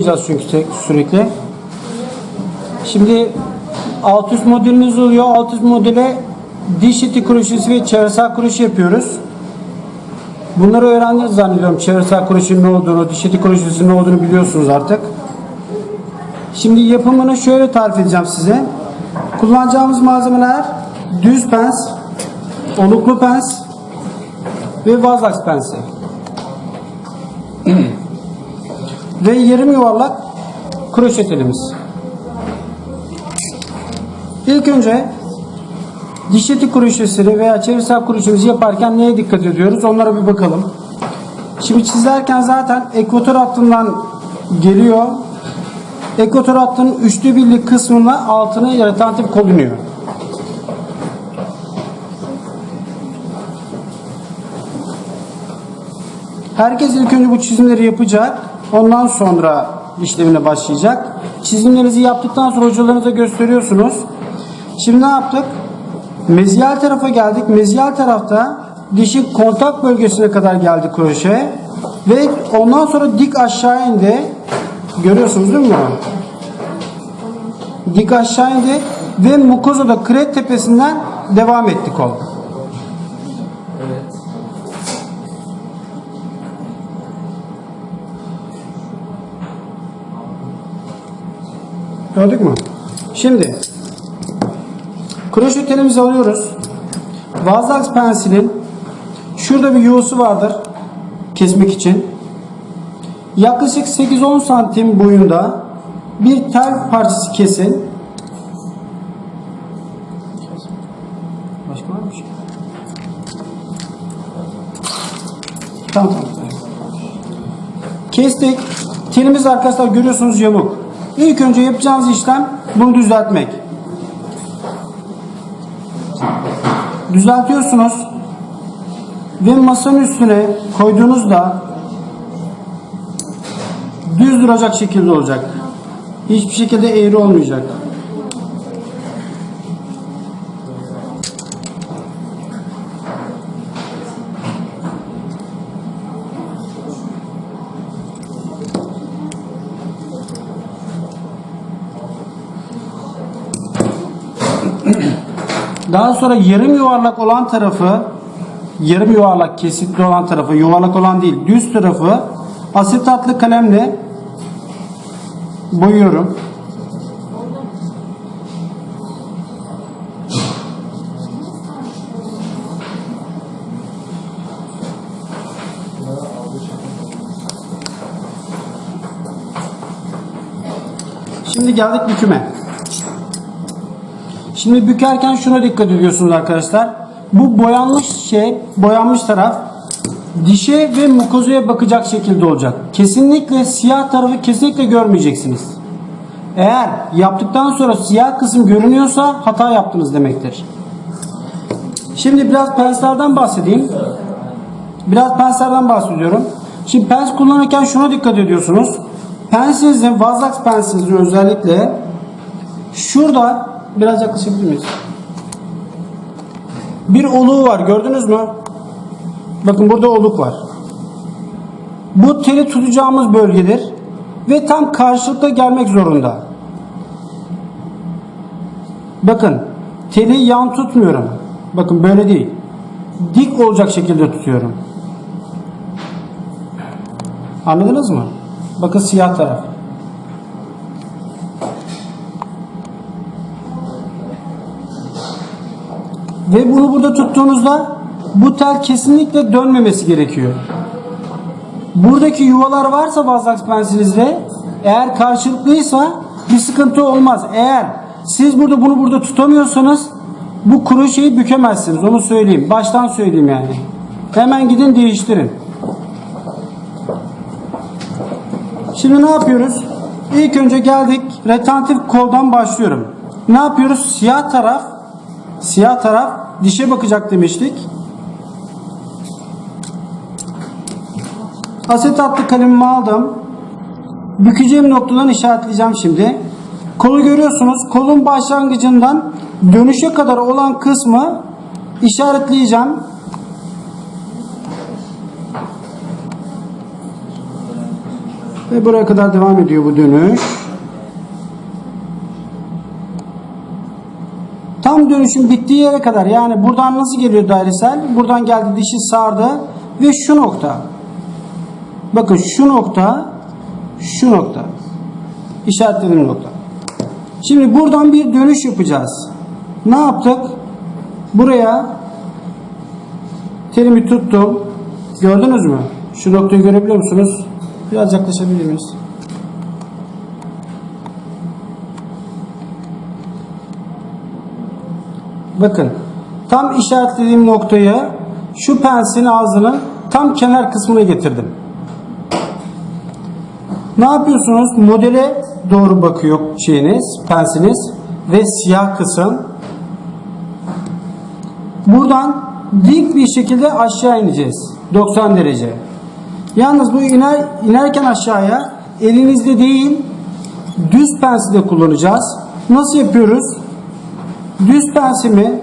yapacağız çünkü sürekli. Şimdi alt üst modelimiz oluyor. Alt üst modele diş eti kroşesi ve çevresel kroşe yapıyoruz. Bunları öğrendiniz zannediyorum. Çevresel kroşenin ne olduğunu, diş eti kroşesinin ne olduğunu biliyorsunuz artık. Şimdi yapımını şöyle tarif edeceğim size. Kullanacağımız malzemeler düz pens, oluklu pens ve vazlaks pensi. Ve yarım yuvarlak kroşe telimiz. İlk önce diş eti kroşesini veya çevresel kroşemizi yaparken neye dikkat ediyoruz? Onlara bir bakalım. Şimdi çizerken zaten ekvator hattından geliyor. Ekvator hattının üçlü birlik kısmına altına yaratan tip konuyor. Herkes ilk önce bu çizimleri yapacak. Ondan sonra işlemine başlayacak. Çizimlerinizi yaptıktan sonra hocalarınıza gösteriyorsunuz. Şimdi ne yaptık? Meziyal tarafa geldik. Meziyal tarafta dişin kontak bölgesine kadar geldi kroşe. Ve ondan sonra dik aşağı indi. Görüyorsunuz değil mi? Dik aşağı indi. Ve mukozada kret tepesinden devam etti kol. Gördük mü? Şimdi kroşe telimizi alıyoruz. Vazlaks pensilin şurada bir yuvası vardır kesmek için. Yaklaşık 8-10 santim boyunda bir tel parçası kesin. Başka var mı? Tamam. Kestik. Telimiz arkadaşlar görüyorsunuz yamuk. İlk önce yapacağınız işlem bunu düzeltmek. Düzeltiyorsunuz ve masanın üstüne koyduğunuzda düz duracak şekilde olacak. Hiçbir şekilde eğri olmayacak. Daha sonra yarım yuvarlak olan tarafı, yarım yuvarlak kesitli olan tarafı, yuvarlak olan değil, düz tarafı asetatlı kalemle boyuyorum. Şimdi geldik büküme. Şimdi bükerken şuna dikkat ediyorsunuz arkadaşlar. Bu boyanmış taraf dişe ve mukozaya bakacak şekilde olacak. Kesinlikle siyah tarafı kesinlikle görmeyeceksiniz. Eğer yaptıktan sonra siyah kısım görünüyorsa hata yaptınız demektir. Şimdi biraz penslerden bahsedeyim. Biraz penslerden bahsediyorum. Şimdi pens kullanırken şuna dikkat ediyorsunuz. Pensinizin, vazlaks pensinizin özellikle şurada biraz yaklaşabilir miyiz? Bir oluğu var, gördünüz mü? Bakın burada oluk var. Bu teli tutacağımız bölgedir ve tam karşılıkta gelmek zorunda. Bakın teli yan tutmuyorum. Bakın böyle değil. Dik olacak şekilde tutuyorum. Anladınız mı? Bakın siyah taraf. Ve bunu burada tuttuğunuzda bu tel kesinlikle dönmemesi gerekiyor. Buradaki yuvalar varsa vazlaks pensilinizde, eğer karşılıklıysa bir sıkıntı olmaz. Eğer siz bunu burada tutamıyorsanız bu kroşeyi bükemezsiniz. Onu söyleyeyim. Baştan söyleyeyim yani. Hemen gidin değiştirin. Şimdi ne yapıyoruz? İlk önce geldik. Retentif koldan başlıyorum. Ne yapıyoruz? Siyah taraf dişe bakacak demiştik. Asetatlı kalemimi aldım. Bükeceğim noktadan işaretleyeceğim şimdi. Kolu görüyorsunuz. Kolun başlangıcından dönüşe kadar olan kısmı işaretleyeceğim. Ve buraya kadar devam ediyor bu dönüş. Tam dönüşün bittiği yere kadar, yani buradan nasıl geliyor dairesel? Buradan geldi, dişi sardı ve şu nokta. Bakın şu nokta, şu nokta. İşaretlediğim nokta. Şimdi buradan bir dönüş yapacağız. Ne yaptık? Buraya telimi tuttum. Gördünüz mü? Şu noktayı görebiliyor musunuz? Biraz yaklaşabilir miyiz? Bakın. Tam işaretlediğim noktayı şu pensin ağzının tam kenar kısmına getirdim. Ne yapıyorsunuz? Modele doğru bakıyor pensiniz ve siyah kısım. Buradan dik bir şekilde aşağı ineceğiz. 90 derece. Yalnız bu inerken aşağıya elinizde değil, düz pensi de kullanacağız. Nasıl yapıyoruz? Düz pensimi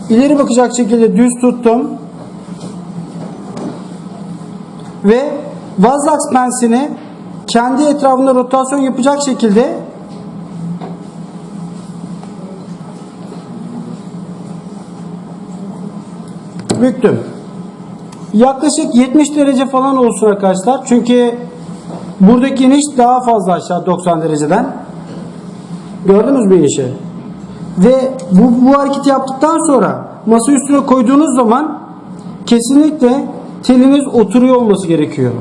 ileri bakacak şekilde düz tuttum. Ve Vazlaks pensini kendi etrafında rotasyon yapacak şekilde büktüm. Yaklaşık 70 derece falan olsun arkadaşlar. Çünkü buradaki iniş daha fazla aşağı 90 dereceden. Gördünüz mü inişi? Ve bu hareketi yaptıktan sonra masa üstüne koyduğunuz zaman kesinlikle teliniz oturuyor olması gerekiyor.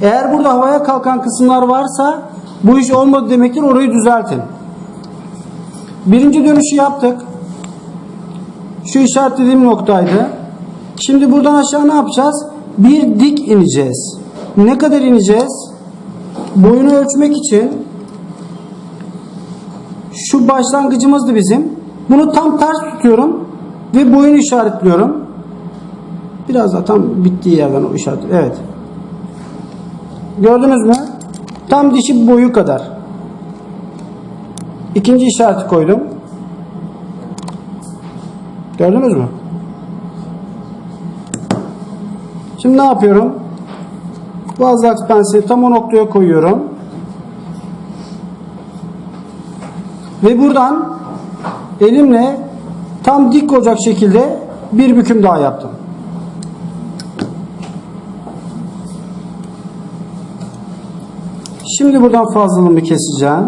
Eğer burada havaya kalkan kısımlar varsa bu iş olmadı demektir. Orayı düzeltin. Birinci dönüşü yaptık. Şu işaretlediğim noktaydı. Şimdi buradan aşağı ne yapacağız? Bir dik ineceğiz. Ne kadar ineceğiz? Boyunu ölçmek için şu başlangıcımızdı bizim. Bunu tam ters tutuyorum ve boyunu işaretliyorum. Biraz da tam bittiği yerden o işaret. Evet. Gördünüz mü? Tam dişi boyu kadar. İkinci işareti koydum. Gördünüz mü? Şimdi ne yapıyorum? Vazlaks pensili tam o noktaya koyuyorum. Ve buradan elimle tam dik olacak şekilde bir büküm daha yaptım. Şimdi buradan fazlalığımı keseceğim.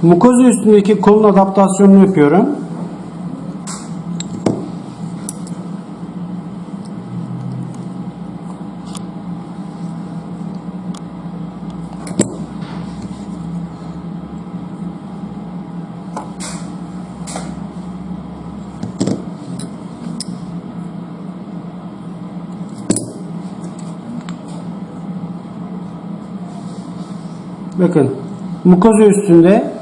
Mukoza üstündeki kolun adaptasyonunu yapıyorum. Bakın, mukoza üstünde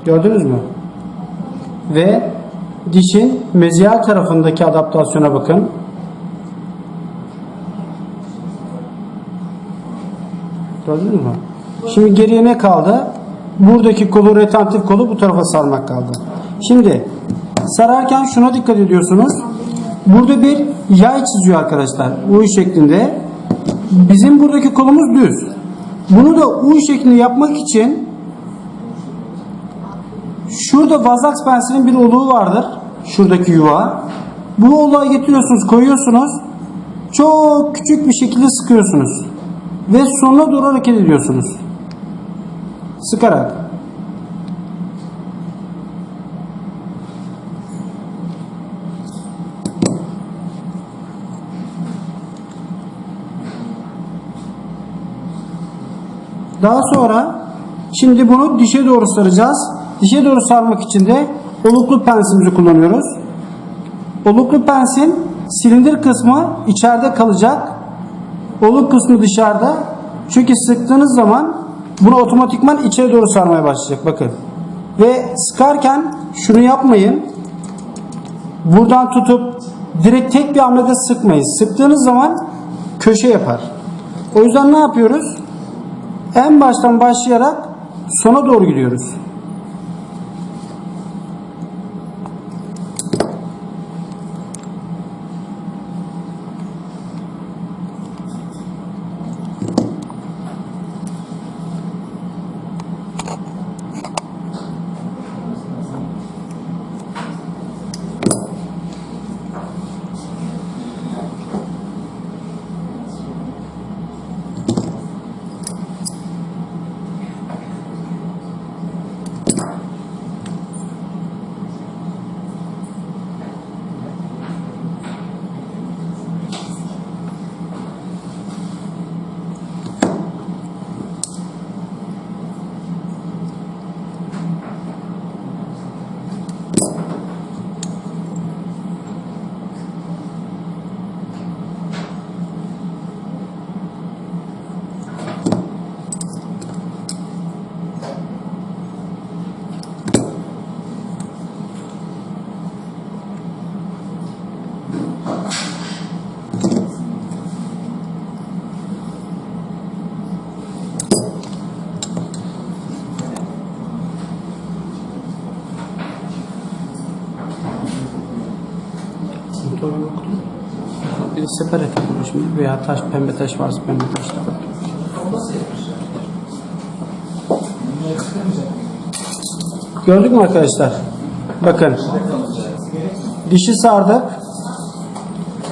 gördünüz mü? Ve dişin meziyal tarafındaki adaptasyona bakın. Gördünüz mü? Şimdi geriye ne kaldı? Buradaki kolu, retentif kolu bu tarafa sarmak kaldı. Şimdi sararken şuna dikkat ediyorsunuz. Burada bir yay çiziyor arkadaşlar. U şeklinde. Bizim buradaki kolumuz düz. Bunu da U şeklinde yapmak için şurada Vazlaks pensilin bir oluğu vardır. Şuradaki yuva. Bu oluğa getiriyorsunuz, koyuyorsunuz. Çok küçük bir şekilde sıkıyorsunuz. Ve sonuna doğru hareket ediyorsunuz. Sıkarak. Daha sonra şimdi bunu dişe doğru saracağız. Dişe doğru sarmak için de oluklu pensimizi kullanıyoruz. Oluklu pensin silindir kısmı içeride kalacak. oluk kısmı dışarıda. Çünkü sıktığınız zaman bunu otomatikman içeri doğru sarmaya başlayacak. Bakın. Ve sıkarken şunu yapmayın. Buradan tutup direkt tek bir hamlede sıkmayın. Sıktığınız zaman köşe yapar. O yüzden ne yapıyoruz? En baştan başlayarak sona doğru gidiyoruz. Bir de separe takılmış şimdi veya taş, pembe taş varsa pembe taş da. Gördük mü arkadaşlar? Bakın. Dişi sardık.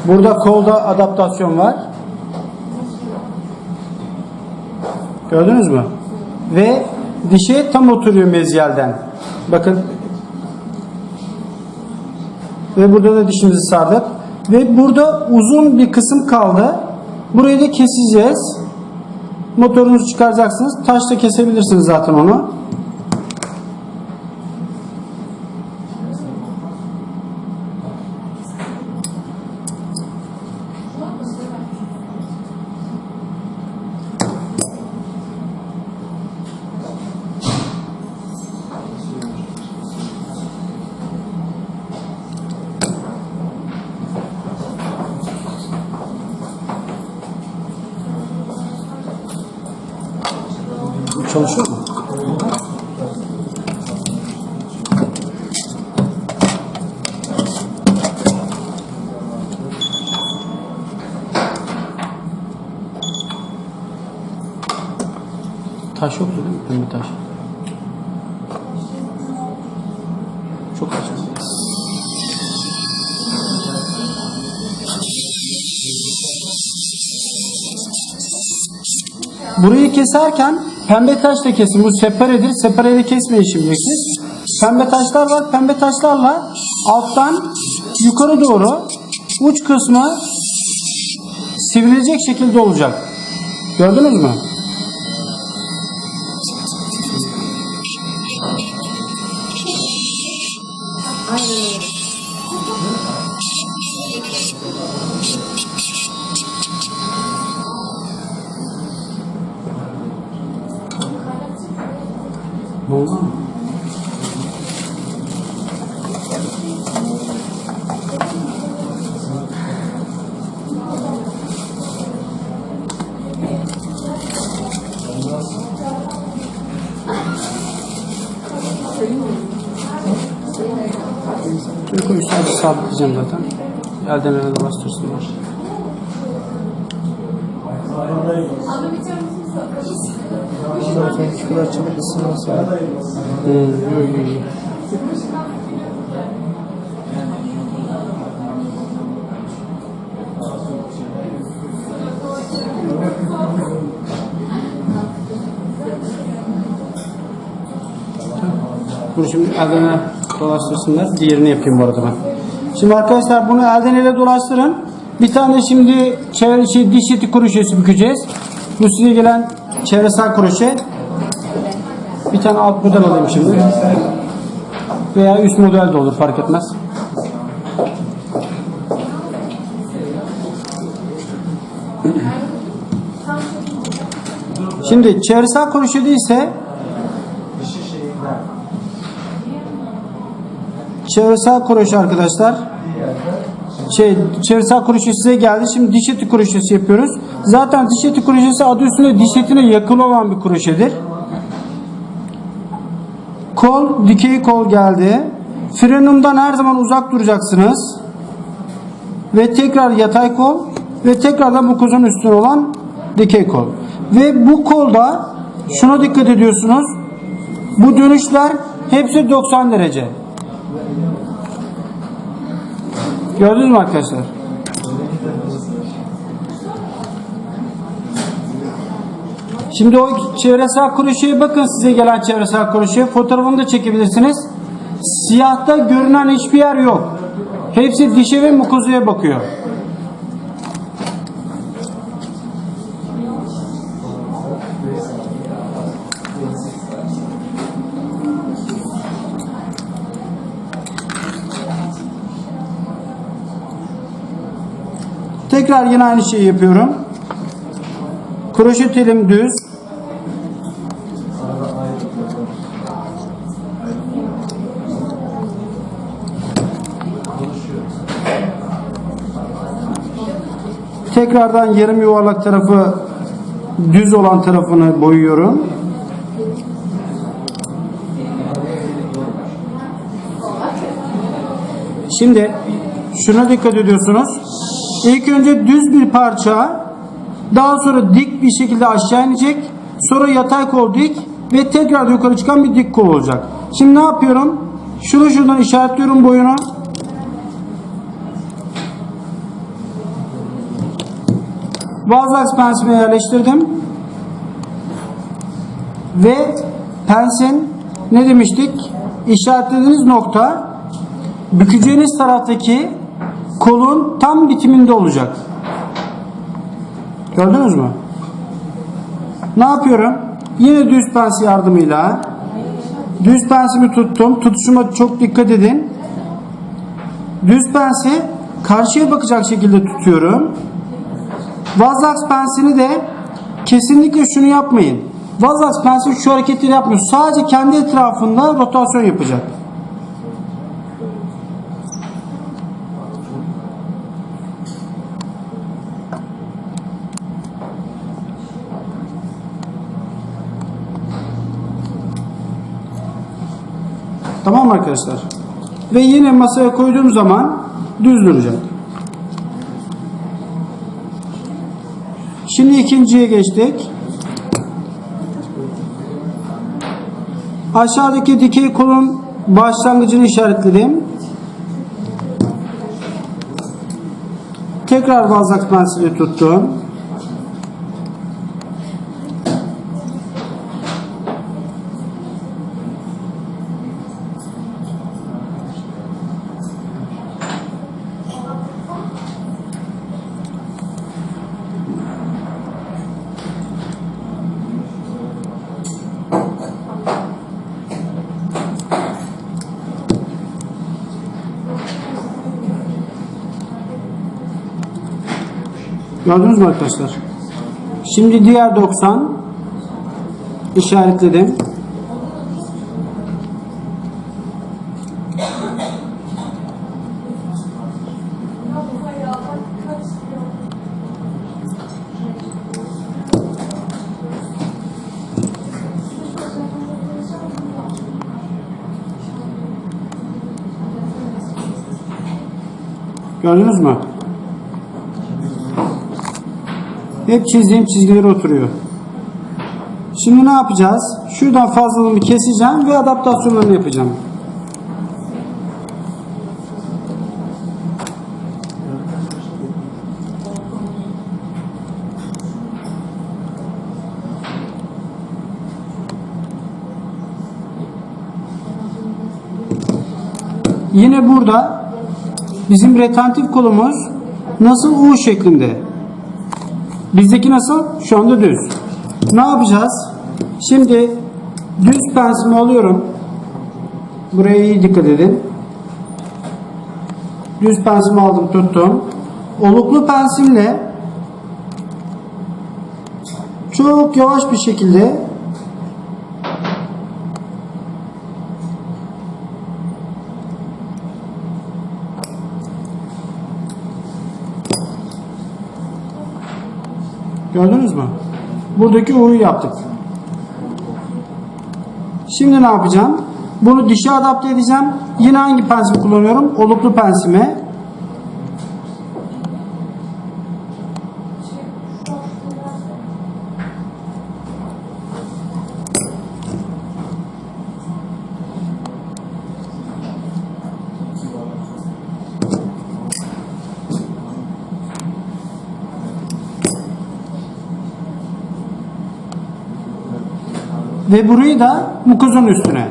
Burada kolda adaptasyon var. Gördünüz mü? Ve dişe tam oturuyor mezyalden. Bakın. Ve burada da dişimizi sardık. Ve burada uzun bir kısım kaldı. Burayı da keseceğiz. Motorunuzu çıkaracaksınız. Taşla kesebilirsiniz zaten onu. Çalışıyor mu? Taş yoktu değil mi? Pembe taş. Çok açık. Burayı keserken pembe taş da kesin. Bu separedir. Separeyle kesmeyin şimdilik siz. Pembe taşlar var. Pembe taşlarla alttan yukarı doğru uç kısmı sivrilecek şekilde olacak. Gördünüz mü? Ne oldu mu? Çünkü sadece sabitleyeceğim zaten. Elden ele dolaştırsınlar. Zaten şu kadar çabuk ısınması var. Bunu şimdi elden ele dolaştırsınlar. Diğerini yapayım bu arada ben. Şimdi arkadaşlar bunu elden ele dolaştırın. Bir tane şimdi diş eti kroşesi bükeceğiz. Bu size gelen çevresel kroşe. Bir tane alt model alayım şimdi. Veya üst model de olur, fark etmez. Şimdi çevresel kroşede ise çevresel kroşe arkadaşlar. Çevresel kroşe size geldi. Şimdi diş eti kroşesi yapıyoruz. Zaten diş eti kroşesi adı üstünde diş etine yakın olan bir kroşedir. Kol, dikey kol geldi. Frenumdan her zaman uzak duracaksınız. Ve tekrar yatay kol ve tekrardan bu kozun üstüne olan dikey kol. Ve bu kolda şuna dikkat ediyorsunuz. Bu dönüşler hepsi 90 derece. Gördünüz mü arkadaşlar? Şimdi o çevresel kroşeye bakın, size gelen çevresel kroşeye fotoğrafını da çekebilirsiniz. Siyahta görünen hiçbir yer yok. Hepsi dişe ve mukozaya bakıyor. Tekrar yine aynı şeyi yapıyorum. Kroşe telim düz. Tekrardan yarım yuvarlak tarafı düz olan tarafını boyuyorum. Şimdi şuna dikkat ediyorsunuz. İlk önce düz bir parça, daha sonra dik bir şekilde aşağı inecek, sonra yatay kol dik ve tekrar yukarı çıkan bir dik kol olacak. Şimdi ne yapıyorum? Şuradan işaretliyorum boyunu. Vazlaks pensime yerleştirdim. Ve pensin ne demiştik? İşaretlediğiniz nokta bükeceğiniz taraftaki kolun tam bitiminde olacak. Gördünüz mü? Ne yapıyorum? Yine düz pens yardımıyla düz pensimi tuttum. Tutuşuma çok dikkat edin. Düz pensi karşıya bakacak şekilde tutuyorum. Vazlaks pensini de kesinlikle şunu yapmayın. Vazlaks pensi şu hareketleri yapmıyor. Sadece kendi etrafında rotasyon yapacak. Tamam mı arkadaşlar? Ve yine masaya koyduğum zaman düz duracak. Şimdi ikinciye geçtik. Aşağıdaki dikey kolun başlangıcını işaretledim. Tekrar vazlaks pensili tuttum. Gördünüz mü arkadaşlar? Şimdi diğer 90 işaretledim. Gördünüz mü? Hep çizdiğim çizgiler oturuyor. Şimdi ne yapacağız? Şuradan fazlalığını keseceğim ve adaptasyonlarını yapacağım. Yine burada bizim retentif kolumuz nasıl U şeklinde. Bizdeki nasıl? Şu anda düz. Ne yapacağız? Şimdi düz pensimi alıyorum. Buraya iyi dikkat edin. Düz pensimi aldım, tuttum. Oluklu pensimle çok yavaş bir şekilde gördünüz mü? Buradaki U'yu yaptık. Şimdi ne yapacağım? Bunu dişe adapte edeceğim. Yine hangi pensimi kullanıyorum? Oluklu pensimi. Ve burayı da mukozun üstüne.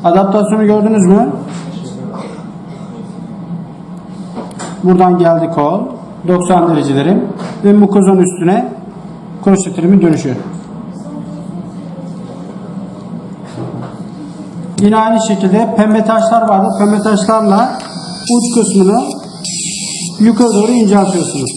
Adaptasyonu gördünüz mü? Buradan geldi kol. 90 derecelerim ve mukozun üstüne kroşetlerimin dönüşü. Yine aynı şekilde pembe taşlar vardı. Pembe taşlarla uç kısmını yukarı doğru inceltiyorsunuz.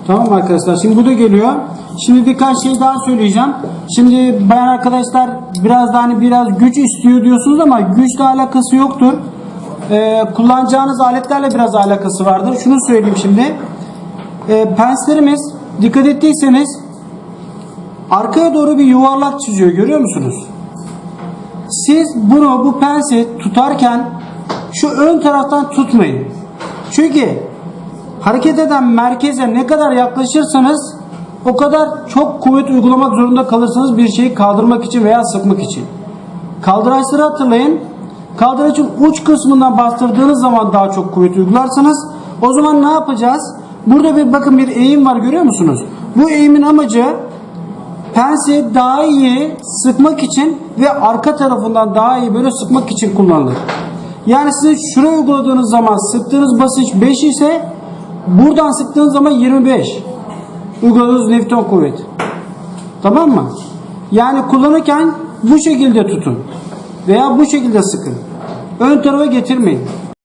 Tamam arkadaşlar. Şimdi bu da geliyor. Şimdi birkaç şey daha söyleyeceğim. Şimdi bayan arkadaşlar biraz güç istiyor diyorsunuz ama güçle alakası yoktur. Kullanacağınız aletlerle biraz alakası vardır. Şunu söyleyeyim şimdi. Penslerimiz dikkat ettiyseniz arkaya doğru bir yuvarlak çiziyor. Görüyor musunuz? Siz bu pensi tutarken şu ön taraftan tutmayın. Çünkü hareket eden merkeze ne kadar yaklaşırsanız o kadar çok kuvvet uygulamak zorunda kalırsınız bir şeyi kaldırmak için veya sıkmak için. Kaldıraçları hatırlayın. Kaldıracın uç kısmından bastırdığınız zaman daha çok kuvvet uygularsınız. O zaman ne yapacağız? Burada bakın bir eğim var, görüyor musunuz? Bu eğimin amacı pensi daha iyi sıkmak için ve arka tarafından daha iyi böyle sıkmak için kullanılır. Yani siz şuraya uyguladığınız zaman sıktığınız basınç 5 ise buradan sıktığınız zaman 25. Uyguladığınız Newton kuvvet. Tamam mı? Yani kullanırken bu şekilde tutun. Veya bu şekilde sıkın. Ön tarafa getirmeyin.